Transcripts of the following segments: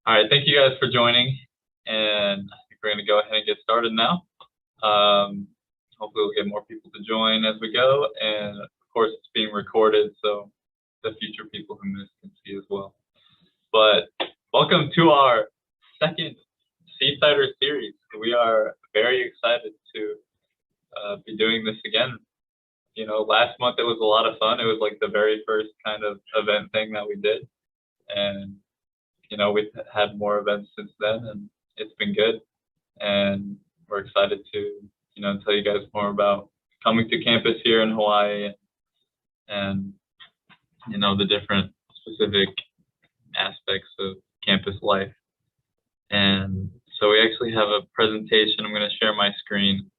All right, thank you guys for joining, and I think we're going to go ahead and get started now. Hopefully we'll get more people to join as we go, and of course it's being recorded, so the future people who miss can see as well. But welcome to our second Seasider series. We are very excited to be doing this again. You know, last month it was a lot of fun. It was like the very first kind of event thing that we did, and you know, we've had more events since then, and it's been good. And we're excited to, you know, tell you guys more about coming to campus here in Hawaii and, you know, the different specific aspects of campus life. And so we actually have a presentation. I'm going to share my screen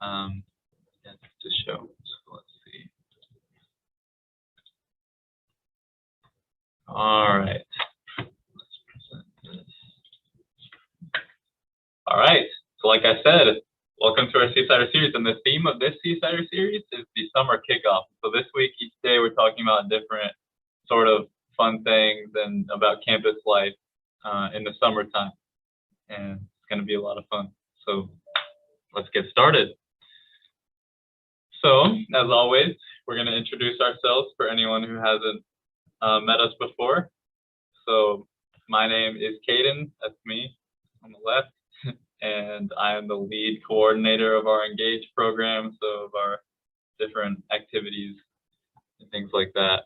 to show. So let's see. All right. All right, so like I said, welcome to our Seasider series, and the theme of this Seasider series is the summer kickoff. So this week, each day, we're talking about different sort of fun things and about campus life in the summertime, and it's going to be a lot of fun. So let's get started. So, as always, we're going to introduce ourselves for anyone who hasn't met us before. So my name is Caden, that's me on the left. And I am the lead coordinator of our Engage program, so of our different activities and things like that.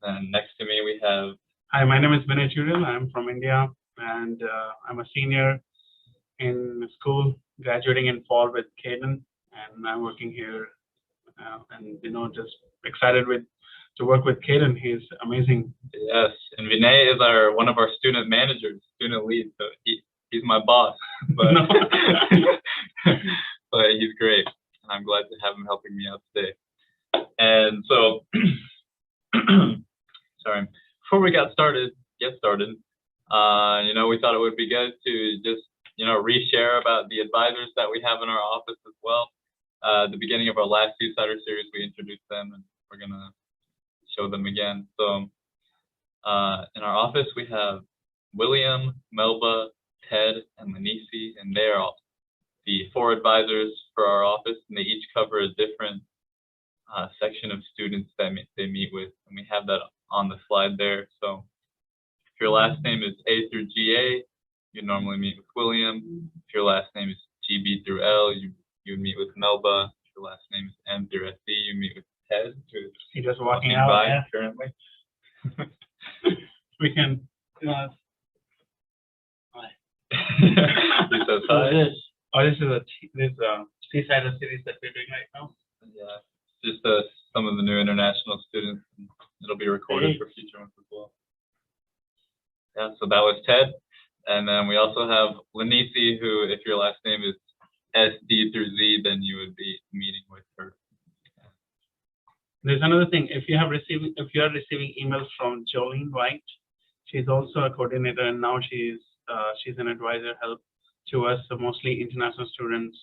And next to me we have... Hi, my name is Vinay Chudal. I'm from India, and I'm a senior in school, graduating in fall with Caden, and I'm working here, and you know, just excited to work with Caden. He's amazing. Yes, and Vinay is one of our student managers, student lead, so he's my boss, but but he's great. I'm glad to have him helping me out today. And so, sorry, before we get started, you know, we thought it would be good to just, you know, reshare about the advisors that we have in our office as well. At the beginning of our last Seasider series, we introduced them, and we're gonna show them again. So, in our office, we have William, Melba, Ted, and Lanisi, and they are all the 4 advisors for our office, and they each cover a different section of students that they meet with, and we have that on the slide there. So if your last name is A through GA, you normally meet with William. If your last name is GB through L, you would meet with Melba. If your last name is M through SC, you meet with Ted, who's he just walking out by yeah. currently. We can He says hi. This is a Seasider series that we're doing right now. Yeah, just some of the new international students. It'll be recorded for future ones as well. Yeah, so that was Ted. And then we also have Lanisi, who, if your last name is SD through Z, then you would be meeting with her. There's another thing. If you are receiving emails from Jolene White, she's also a coordinator, and now she's an advisor, help to us. So mostly international students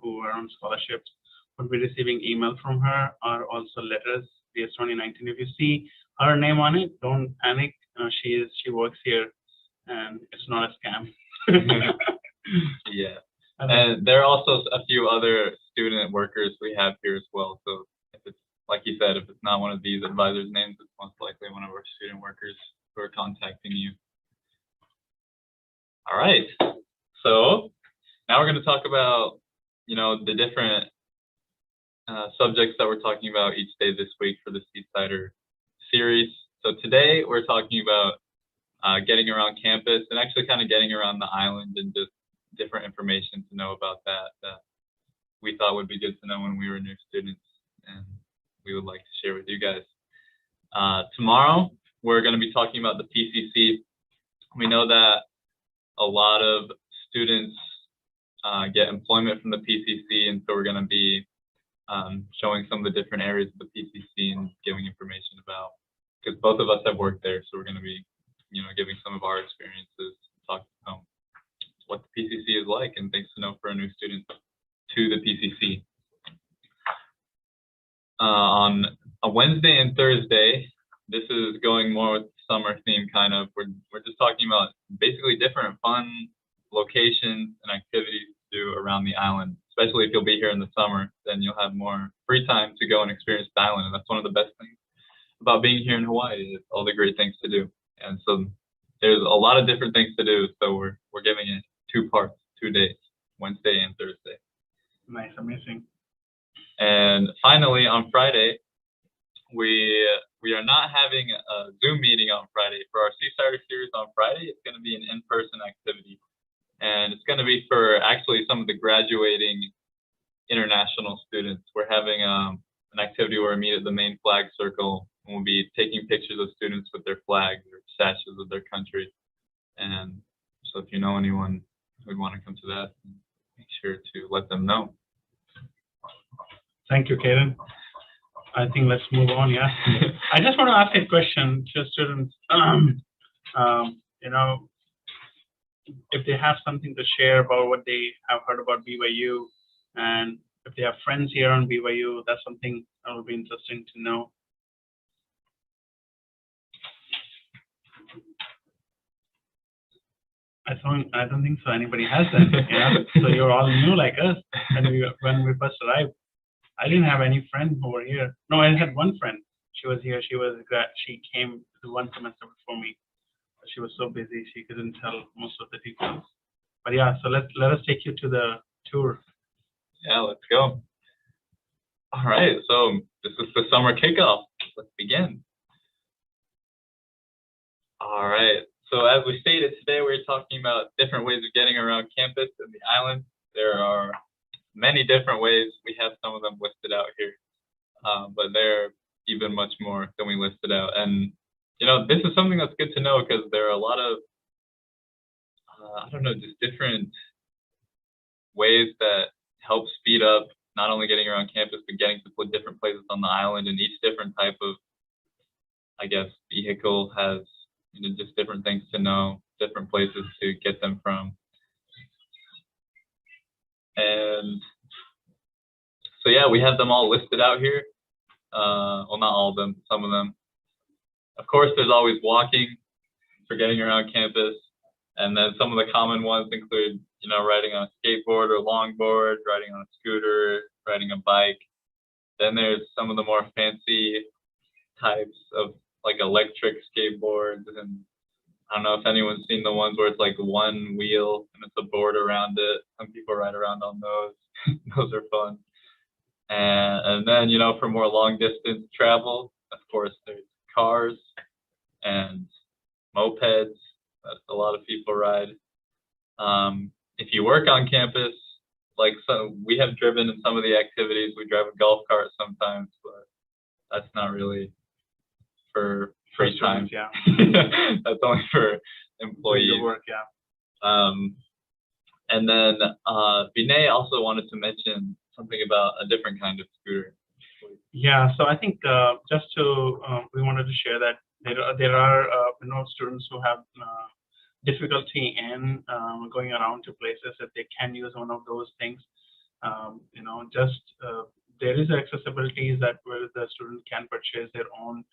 who are on scholarships would be receiving email from her, or also letters DS 2019. If you see her name on it, don't panic. She works here, and it's not a scam. Yeah, and there are also a few other student workers we have here as well. So if it's, like you said, if it's not one of these advisors' names, it's most likely one of our student workers who are contacting you. All right, so now we're going to talk about, you know, the different subjects that we're talking about each day this week for the Seasider series. So today we're talking about getting around campus and actually kind of getting around the island and just different information to know about that we thought would be good to know when we were new students, and we would like to share with you guys. Tomorrow we're going to be talking about the PCC. We know that a lot of students get employment from the PCC, and so we're going to be showing some of the different areas of the PCC and giving information about, because both of us have worked there, so we're going to be, you know, giving some of our experiences, talking about what the PCC is like and things to know for a new student to the PCC. On a Wednesday and Thursday, this is going more with summer theme kind of. We're just talking about basically different fun locations and activities to do around the island. Especially if you'll be here in the summer, then you'll have more free time to go and experience the island. And that's one of the best things about being here in Hawaii, is all the great things to do. And so there's a lot of different things to do. So we're giving it 2 parts, 2 days, Wednesday and Thursday. Nice, amazing. And finally, on Friday, we are not having a Zoom meeting on Friday. For our Seasider series on Friday, it's going to be an in-person activity. And it's going to be for actually some of the graduating international students. We're having an activity where we meet at the main flag circle, and we'll be taking pictures of students with their flags or sashes of their country. And so if you know anyone who would want to come to that, make sure to let them know. Thank you, Kaden. I think let's move on, yeah. I just want to ask a question to students. You know, if they have something to share about what they have heard about BYU, and if they have friends here on BYU, that's something that would be interesting to know. I don't think so. Anybody has that. Yeah. So you're all new like us. And when we first arrived, I didn't have any friends who were here. No, I had one friend. She was here. She came to 1 semester before me. She was so busy she couldn't tell most of the details. But yeah, so let us take you to the tour. Yeah, let's go. All right, so this is the summer kickoff. Let's begin. All right, so as we stated today, we're talking about different ways of getting around campus and the island. There are many different ways. We have some of them listed out here, but there are even much more than we listed out. And you know, this is something that's good to know because there are a lot of, I don't know, just different ways that help speed up not only getting around campus, but getting to different places on the island. And each different type of, I guess, vehicle has, you know, just different things to know, different places to get them from. And so, yeah, we have them all listed out here. Well, not all of them, some of them. Of course, there's always walking for getting around campus. And then some of the common ones include, you know, riding on a skateboard or longboard, riding on a scooter, riding a bike. Then there's some of the more fancy types of like electric skateboards. And I don't know if anyone's seen the ones where it's like one wheel and it's a board around it. Some people ride around on those. Those are fun. And then, you know, for more long distance travel, of course, there's cars and mopeds that a lot of people ride. If you work on campus, like we have driven in some of the activities, we drive a golf cart sometimes, but that's not really for free time. Yeah. That's only for employees. Work, yeah. And then Vinay also wanted to mention something about a different kind of scooter. Yeah, so I think just to we wanted to share that there are you know, students who have difficulty in going around to places that they can use one of those things. You know, just there is accessibility that where the student can purchase their own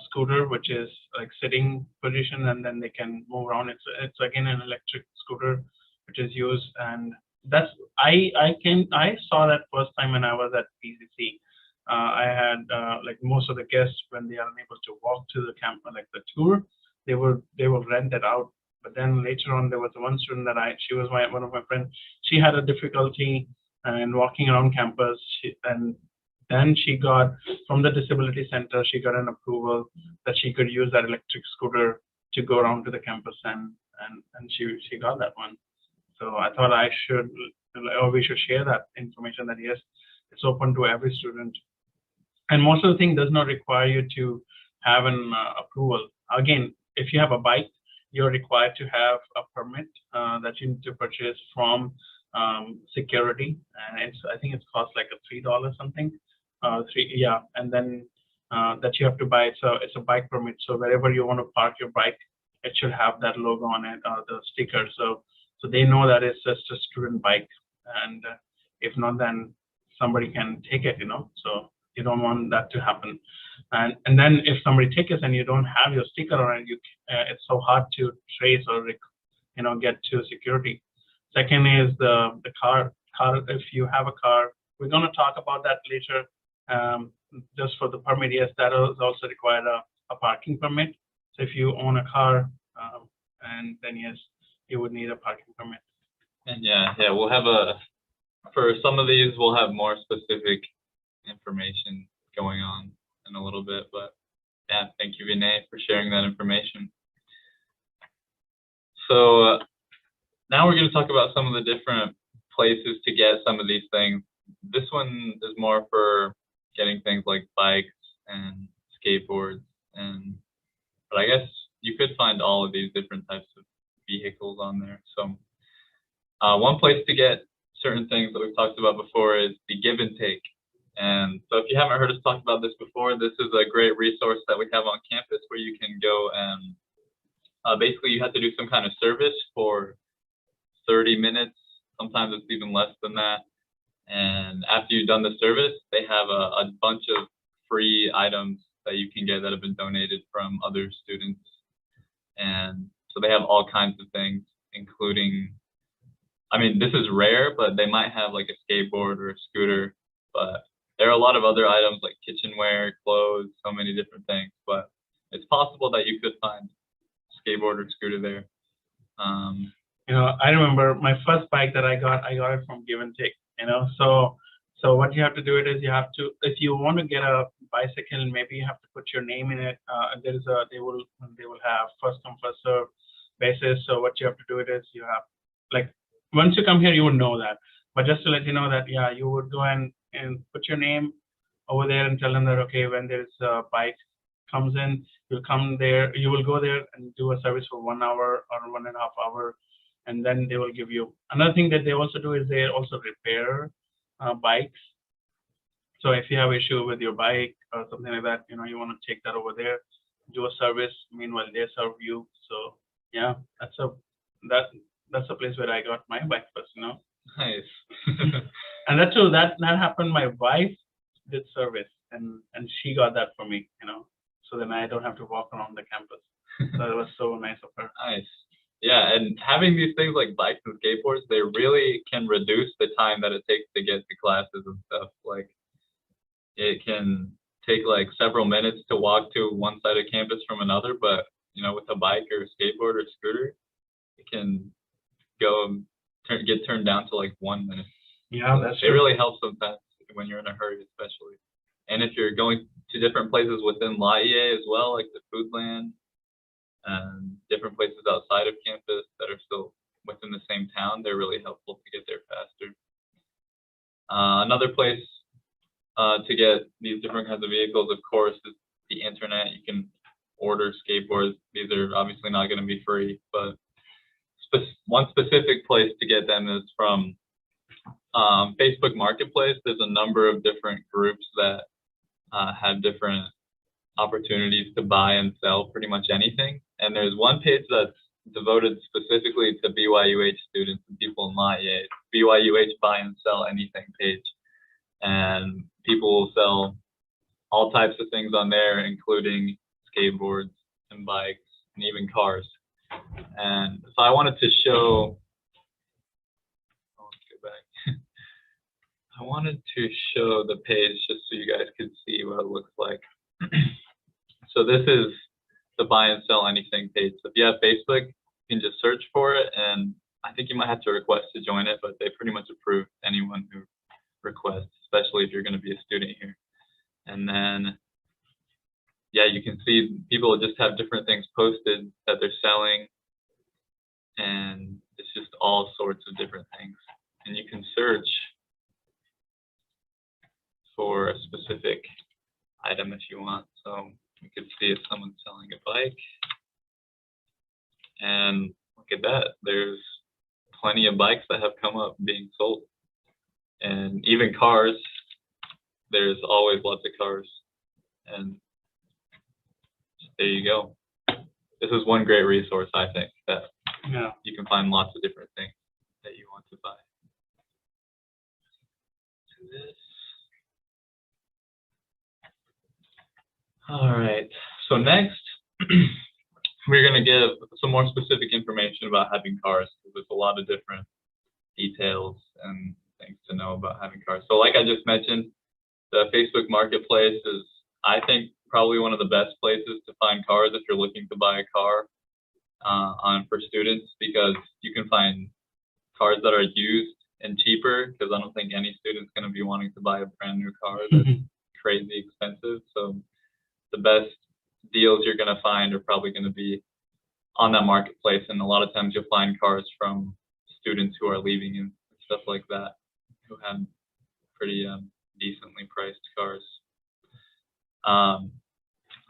scooter, which is like sitting position, and then they can move around. It's again an electric scooter which is used, and that's I saw that first time when I was at PCC. I had like most of the guests, when they are unable to walk to the camp, like the tour, they will rent it out. But then later on, there was one student that she was one of my friends. She had a difficulty in walking around campus, and then she got from the disability center, she got an approval that she could use that electric scooter to go around to the campus, and she got that one. So I thought we should share that information that yes, it's open to every student. And most of the thing does not require you to have an approval. Again, if you have a bike, you're required to have a permit that you need to purchase from security, and I think it's cost like a $3 something. And then that you have to buy. So it's a bike permit. So wherever you want to park your bike, it should have that logo on it, the sticker. So they know that it's just a student bike, and if not, then somebody can take it. You know, so You don't want that to happen. And then if somebody tickets and you don't have your sticker on it, it's so hard to trace or get to security. Second is the car. If you have a car, we're going to talk about that later. Just for the permit, yes, that is also required a parking permit. So if you own a car, and then yes, you would need a parking permit. And yeah, we'll have for some of these, we'll have more specific information going on in a little bit, but yeah, thank you, Vinay, for sharing that information. So now we're going to talk about some of the different places to get some of these things. This one is more for getting things like bikes and skateboards, but I guess you could find all of these different types of vehicles on there. So one place to get certain things that we've talked about before is the give and take. And so if you haven't heard us talk about this before, this is a great resource that we have on campus where you can go and basically you have to do some kind of service for 30 minutes. Sometimes it's even less than that. And after you've done the service, they have a bunch of free items that you can get that have been donated from other students. And so they have all kinds of things, including, I mean, this is rare, but they might have like a skateboard or a scooter, but there are a lot of other items like kitchenware, clothes, so many different things, but it's possible that you could find skateboard or scooter there. I remember my first bike that I got it from Give and Take. So what you have to do is you have to, if you want to get a bicycle, maybe you have to put your name in it. They will have first come first serve basis. So what you have to do is you have, like, once you come here you would know that. But just to let you know that you would go and put your name over there and tell them that okay, when there's a bike comes in, you will go there and do a service for 1 hour or 1.5 hours. And then they will give you another thing that they also do is they also repair bikes. So if you have issue with your bike or something like that, you want to take that over there, do a service. Meanwhile, they serve you. So yeah, that's a place where I got my bike first. Nice. And that's true. That happened. My wife did service, and she got that for me. So then I don't have to walk around the campus. So it was so nice of her. Nice. Yeah, and having these things like bikes and skateboards, they really can reduce the time that it takes to get to classes and stuff. Like, it can take like several minutes to walk to one side of campus from another, but with a bike or a skateboard or scooter, it can get turned down to like 1 minute. Yeah, that's true. It really helps sometimes when you're in a hurry, especially. And if you're going to different places within La EA as well, like the Foodland, and different places outside of campus that are still within the same town, they're really helpful to get there faster. Another place to get these different kinds of vehicles, of course, is the internet. You can order skateboards. These are obviously not going to be free, but one specific place to get them is from Facebook Marketplace. There's a number of different groups that have different opportunities to buy and sell pretty much anything. And there's one page that's devoted specifically to BYUH students and people in La EA. BYUH buy and sell anything page. And people will sell all types of things on there, including skateboards and bikes and even cars. And so I wanted to show, let's go back. I wanted to show the page just so you guys could see what it looks like. So this is the buy and sell anything page. So if you have Facebook, you can just search for it, and I think you might have to request to join it, but they pretty much approve anyone who requests, especially if you're going to be a student here. And then, yeah, you can see people just have different things posted that they're selling, and it's just all sorts of different things. And you can search for a specific item if you want. So you could see if someone's selling a bike, and look at that, there's plenty of bikes that have come up being sold. And even cars, there's always lots of cars. And there you go. This is one great resource, I think, that you can find lots of different things that you want to buy. All right. So next, we're going to give some more specific information about having cars, because there's a lot of different details and things to know about having cars. So like I just mentioned, the Facebook Marketplace is, I think, probably one of the best places to find cars if you're looking to buy a car for students, because you can find cars that are used and cheaper, because I don't think any student's going to be wanting to buy a brand new car that's crazy expensive. So the best deals you're going to find are probably going to be on that marketplace, and a lot of times you'll find cars from students who are leaving and stuff like that, who have pretty decently priced cars.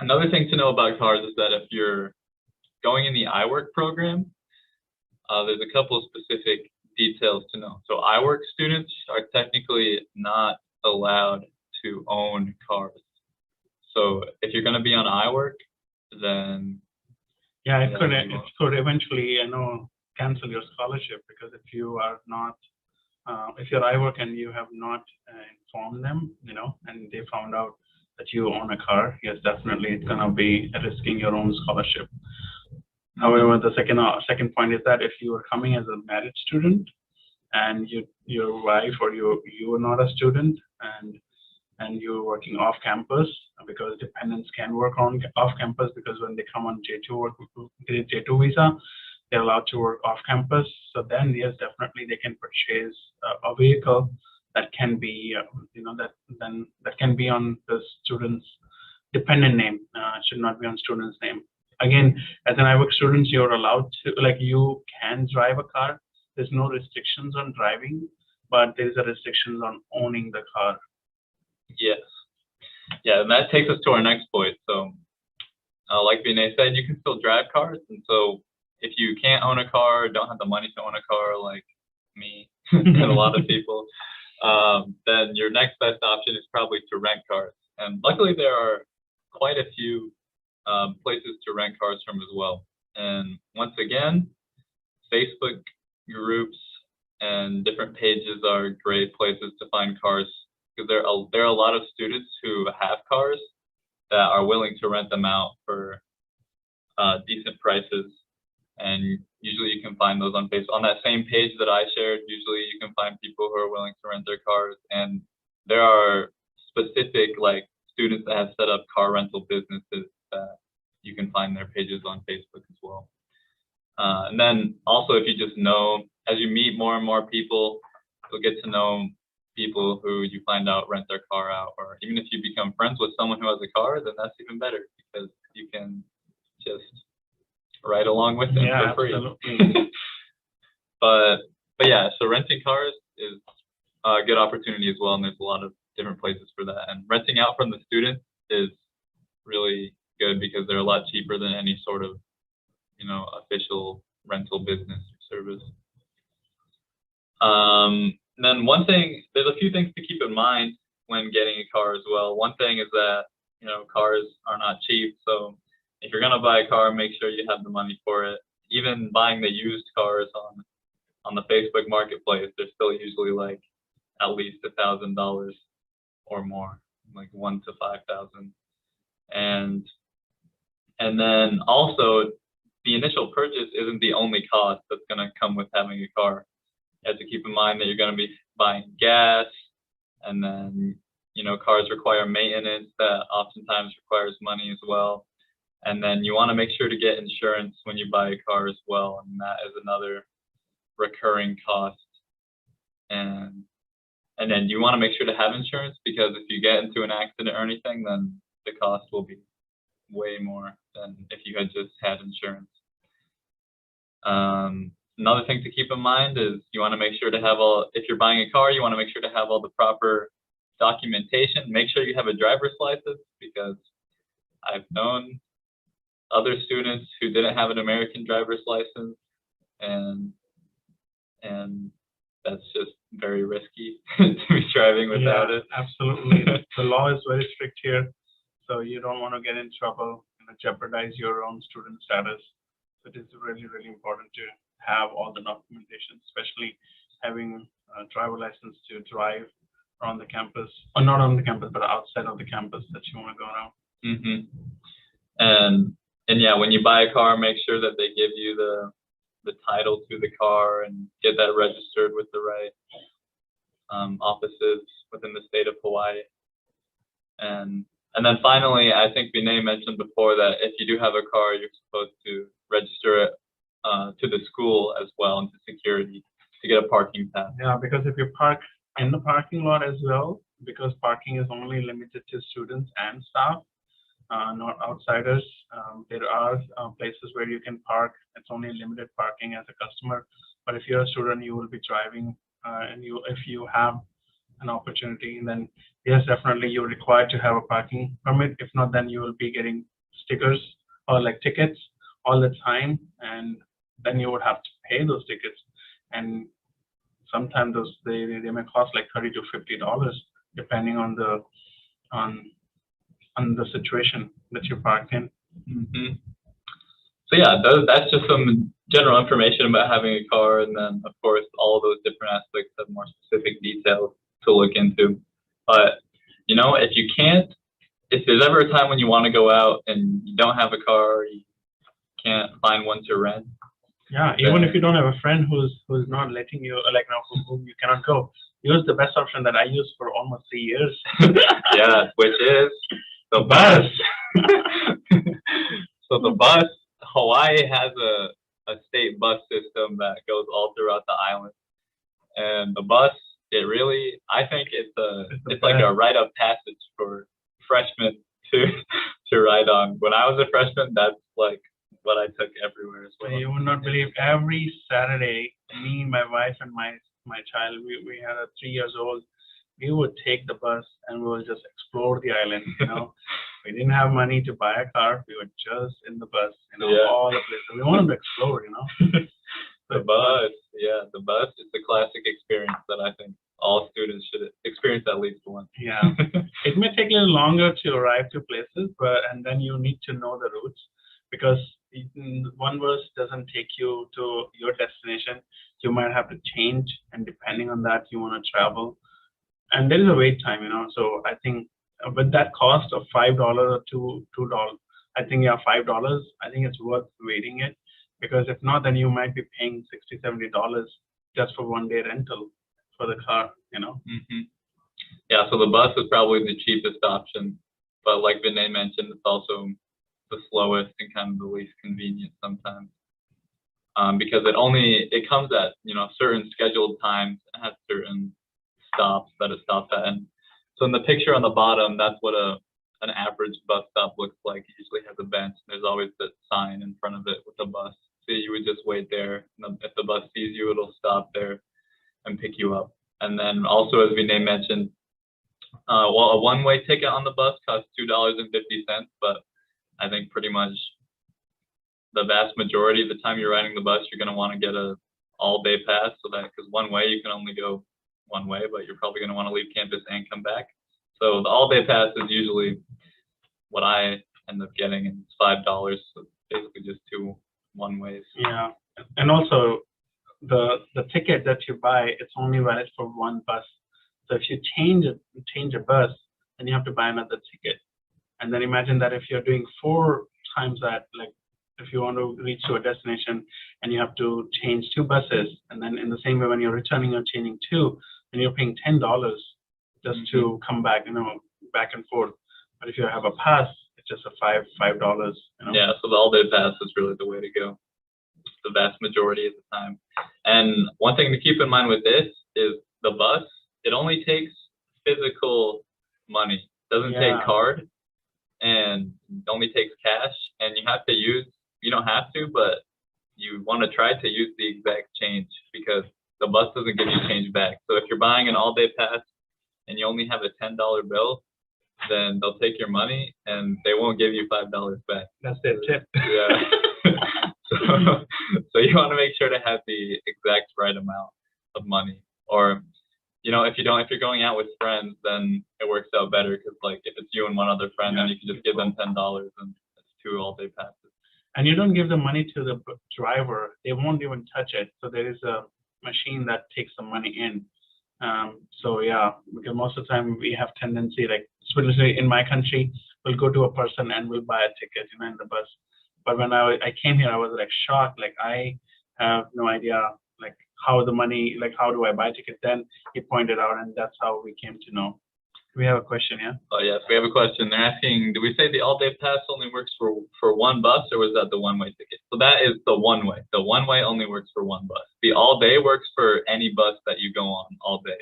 Another thing to know about cars is that if you're going in the iWork program, there's a couple of specific details to know. So iWork students are technically not allowed to own cars. So if you're going to be on iWork, then yeah, it could eventually, cancel your scholarship, because if you are not, if you're iWork and you have not informed them, and they found out that you own a car, yes, definitely it's gonna be risking your own scholarship. However, the second point is that if you are coming as a married student and your wife or you are not a student, and you're working off campus, because dependents can work on off campus, because when they come on J2 visa, they're allowed to work off campus. So then, yes, definitely they can purchase a vehicle that can be, that can be on the student's dependent name. It should not be on student's name. Again, as an iWork student, you're allowed to, you can drive a car. There's no restrictions on driving, but there's a restrictions on owning the car. Yes. Yeah, and that takes us to our next point. So, like Vinay said, you can still drive cars, and so if you can't own a car, don't have the money to own a car, like me and a lot of people, then your next best option is probably to rent cars. And luckily, there are quite a few places to rent cars from as well. And once again, Facebook groups and different pages are great places to find cars, because there are a lot of students who have cars that are willing to rent them out for decent prices. And usually you can find those on Facebook. On that same page that I shared, usually you can find people who are willing to rent their cars. And there are specific students that have set up car rental businesses that you can find their pages on Facebook as well. And then also, if you just know, as you meet more and more people, you'll get to know people who you find out rent their car out. Or even if you become friends with someone who has a car, then that's even better, because you can just ride along with them for free. Absolutely. but yeah, so renting cars is a good opportunity as well, and there's a lot of different places for that. And renting out from the students is really good, because they're a lot cheaper than any sort of official rental business or service. And then there's a few things to keep in mind when getting a car as well. One thing is that cars are not cheap, so if you're gonna buy a car, make sure you have the money for it. Even buying the used cars on the Facebook Marketplace, they're still usually at least $1,000 or more, like $1,000 to $5,000. And then also, the initial purchase isn't the only cost that's gonna come with having a car. You have to keep in mind that you're gonna be buying gas, and then cars require maintenance that oftentimes requires money as well. And then you want to make sure to get insurance when you buy a car as well, and that is another recurring cost. And then you want to make sure to have insurance, because if you get into an accident or anything, then the cost will be way more than if you had just had insurance. Another thing to keep in mind is you want to make sure to have if you're buying a car, you want to make sure to have all the proper documentation. Make sure you have a driver's license, because I've known other students who didn't have an American driver's license, and that's just very risky to be driving without it. Absolutely. The law is very strict here, so you don't want to get in trouble and jeopardize your own student status. So it is really, really important to have all the documentation, especially having a driver license to drive around the campus, or not on the campus, but outside of the campus that you want to go around. Mm-hmm. And yeah, when you buy a car, make sure that they give you the title to the car and get that registered with the right offices within the state of Hawaii. And then finally, I think Vinay mentioned before that if you do have a car, you're supposed to register it to the school as well and to security to get a parking pass. Yeah, because if you park in the parking lot as well, because parking is only limited to students and staff, not outsiders. There are places where you can park. It's only limited parking as a customer. But if you're a student, you will be driving, and if you have an opportunity, then yes, definitely you're required to have a parking permit. If not, then you will be getting stickers or like tickets all the time, and then you would have to pay those tickets. And sometimes those they may cost like $30 to $50 depending on the on the situation that you park in. Mm-hmm. So yeah, that's just some general information about having a car, and then of course all those different aspects have more specific details to look into. But if you can't, if there's ever a time when you want to go out and you don't have a car, you can't find one to rent. Yeah, even if you don't have a friend who's not letting you, like whom you cannot go, use the best option that I used for almost 3 years. Yeah, which is the bus. So the bus, Hawaii has a state bus system that goes all throughout the island, and the bus, I think it's like a rite of passage for freshmen to ride on. When I was a freshman, that's like what I took everywhere as well. You would not believe, every Saturday, me, my wife, and my child, we had a 3 years old. We would take the bus and we would just explore the island. We didn't have money to buy a car. We were just in the bus, all the places. We wanted to explore, The bus, the bus is the classic experience that I think all students should experience at least once. Yeah, it may take a little longer to arrive to places, and then you need to know the routes, because one bus doesn't take you to your destination. You might have to change, and depending on that, you want to travel. And there is a wait time, So I think with that cost of $5 or $2, I think $5. I think it's worth waiting it, because if not, then you might be paying $60-70 just for 1 day rental for the car. Mm-hmm. Yeah, so the bus is probably the cheapest option, but like Vinay mentioned, it's also the slowest and kind of the least convenient sometimes, because it comes at certain scheduled times and has certain stops that it stops at. And so in the picture on the bottom, that's what an average bus stop looks like. It usually has a bench. There's always that sign in front of it with the bus. So you would just wait there. And if the bus sees you, it'll stop there and pick you up. And then also, as Vinay mentioned, a one-way ticket on the bus costs $2.50, but I think pretty much the vast majority of the time you're riding the bus, you're going to want to get a all-day pass, because one way you can only go one way, but you're probably going to want to leave campus and come back. So the all-day pass is usually what I end up getting, and it's $5. So basically just 2 one-ways. Yeah, and also the ticket that you buy, it's only valid for one bus. So if you change a bus, then you have to buy another ticket. And then imagine that if you're doing 4 times that, like if you want to reach to a destination and you have to change 2 buses, and then in the same way when you're returning, you're changing 2, then you're paying $10 just to come back, back and forth. But if you have a pass, it's just a $5. Yeah, so the all-day pass is really the way to go the vast majority of the time. And one thing to keep in mind with this is the bus, it only takes physical money. It doesn't take card, and it only takes cash. And you don't have to, but you want to try to use the exact change, because the bus doesn't give you change back. So if you're buying an all-day pass and you only have a $10 bill, then they'll take your money and they won't give you $5 back. That's their tip. Yeah. So you want to make sure to have the exact right amount of money. Or, if you're going out with friends, then it works out better, because like if it's you and one other friend, then you can just give them $10 and it's 2 all-day passes. And you don't give the money to the driver; they won't even touch it. So there is a machine that takes the money in. So yeah, because most of the time we have tendency, like especially in my country, we'll go to a person and we'll buy a ticket, in the bus. But when I came here, I was like shocked. Like I have no idea like how the money, like how do I buy a ticket? Then he pointed out, and that's how we came to know. We have a question, yeah? Oh, yes, we have a question. They're asking, do we say the all-day pass only works for one bus, or was that the one-way ticket? So that is the one-way. The one-way only works for one bus. The all-day works for any bus that you go on all day.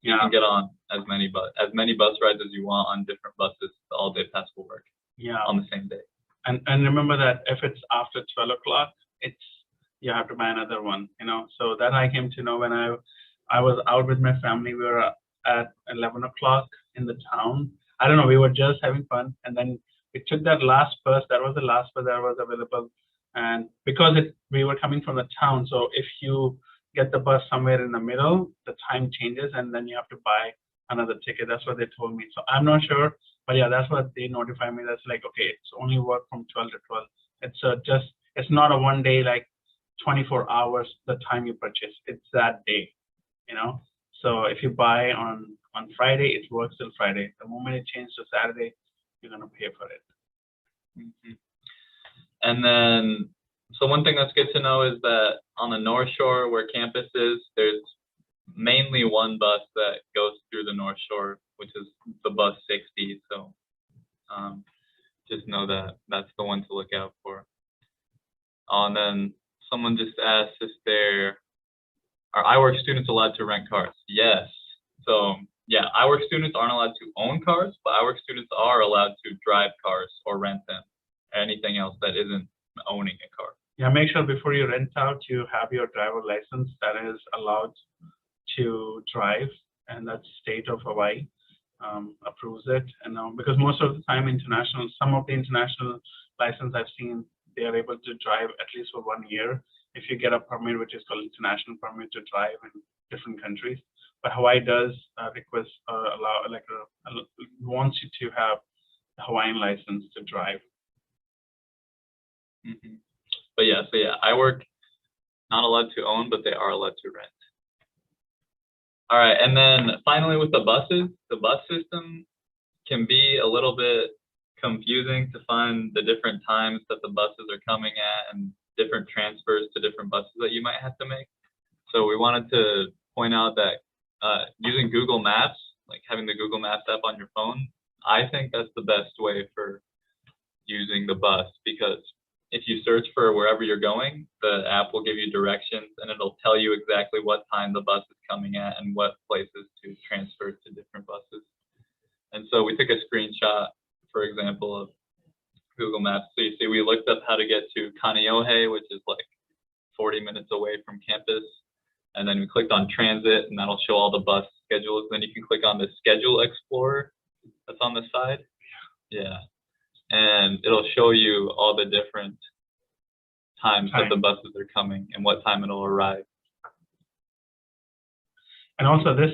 You can get on as many bus rides as you want on different buses. The all-day pass will work on the same day. And remember that if it's after 12 o'clock, you have to buy another one, So that I came to know when I was out with my family. We were at 11 o'clock in the town. I don't know, we were just having fun. And then we took that last bus. That was the last bus that was available. And because we were coming from the town, so if you get the bus somewhere in the middle, the time changes and then you have to buy another ticket. That's what they told me. So I'm not sure, but yeah, that's what they notified me. That's like, okay, it's only work from 12 to 12. It's not a one day, like 24 hours, the time you purchase. It's that day, So if you buy on Friday, it works till Friday. The moment it changes to Saturday, you're gonna pay for it. Mm-hmm. And then, so one thing that's good to know is that on the North Shore, where campus is, there's mainly one bus that goes through the North Shore, which is the bus 60. So just know that that's the one to look out for. And then someone just asked if are iWork students allowed to rent cars? Yes. So yeah, iWork students aren't allowed to own cars, but iWork students are allowed to drive cars or rent them. Anything else that isn't owning a car. Yeah, make sure before you rent out, you have your driver license that is allowed to drive, and that state of Hawaii approves it. And because most of the time some of the international license I've seen, they are able to drive at least for 1 year if you get a permit, which is called international permit to drive in different countries. But Hawaii does wants you to have a Hawaiian license to drive. Mm-hmm. But yeah, iWork not allowed to own, but they are allowed to rent. All right, and then finally with the buses, the bus system can be a little bit confusing to find the different times that the buses are coming at and different transfers to different buses that you might have to make. So we wanted to point out that using Google Maps, like having the Google Maps app on your phone, I think that's the best way for using the bus, because if you search for wherever you're going, the app will give you directions and it'll tell you exactly what time the bus is coming at and what places to transfer to different buses. And so we took a screenshot, for example, of Google Maps. So you see we looked up how to get to Kaneohe, which is like 40 minutes away from campus. And then we clicked on transit, and that'll show all the bus schedules. Then you can click on the schedule explorer that's on the side. Yeah. And it'll show you all the different times that the buses are coming and what time it'll arrive. And also this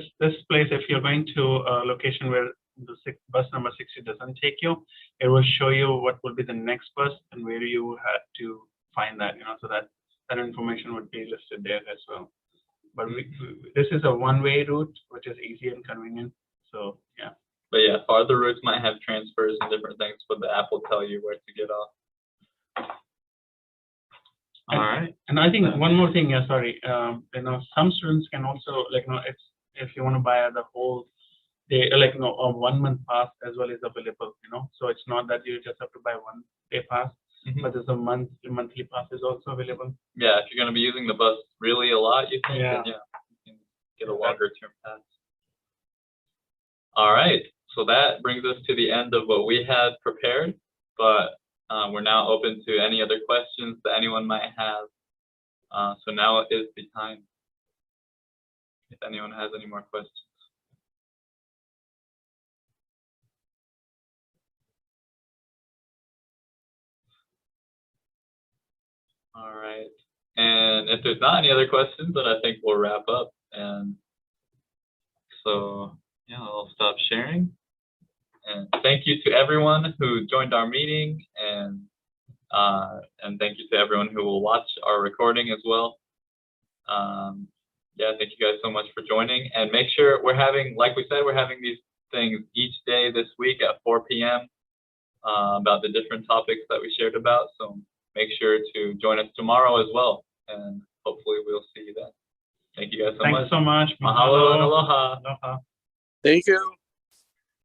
place, if you're going to a location where the bus number 60 doesn't take you, it will show you what will be the next bus and where you had to find that, so that information would be listed there as well. But this is a one-way route, which is easy and convenient. So yeah. But yeah, farther routes might have transfers and different things, but the app will tell you where to get off. All right. And I think one more thing, some students can also, if you want to buy the whole day, a 1 month pass as well is available, So it's not that you just have to buy 1 day pass, but there's a monthly pass is also available. Yeah, if you're going to be using the bus really a lot, you think, then you can get a longer term pass. All right. So that brings us to the end of what we had prepared, but we're now open to any other questions that anyone might have. So now is the time if anyone has any more questions. All right. And if there's not any other questions, then I think we'll wrap up. And so, yeah, I'll stop sharing. And thank you to everyone who joined our meeting, and thank you to everyone who will watch our recording as well. Yeah, thank you guys so much for joining. And make sure we're having, like we said, we're having these things each day this week at 4 p.m. about the different topics that we shared about. So make sure to join us tomorrow as well, and hopefully we'll see you then. Thank you guys so much. Thanks so much. Mahalo and aloha. Aloha. Thank you.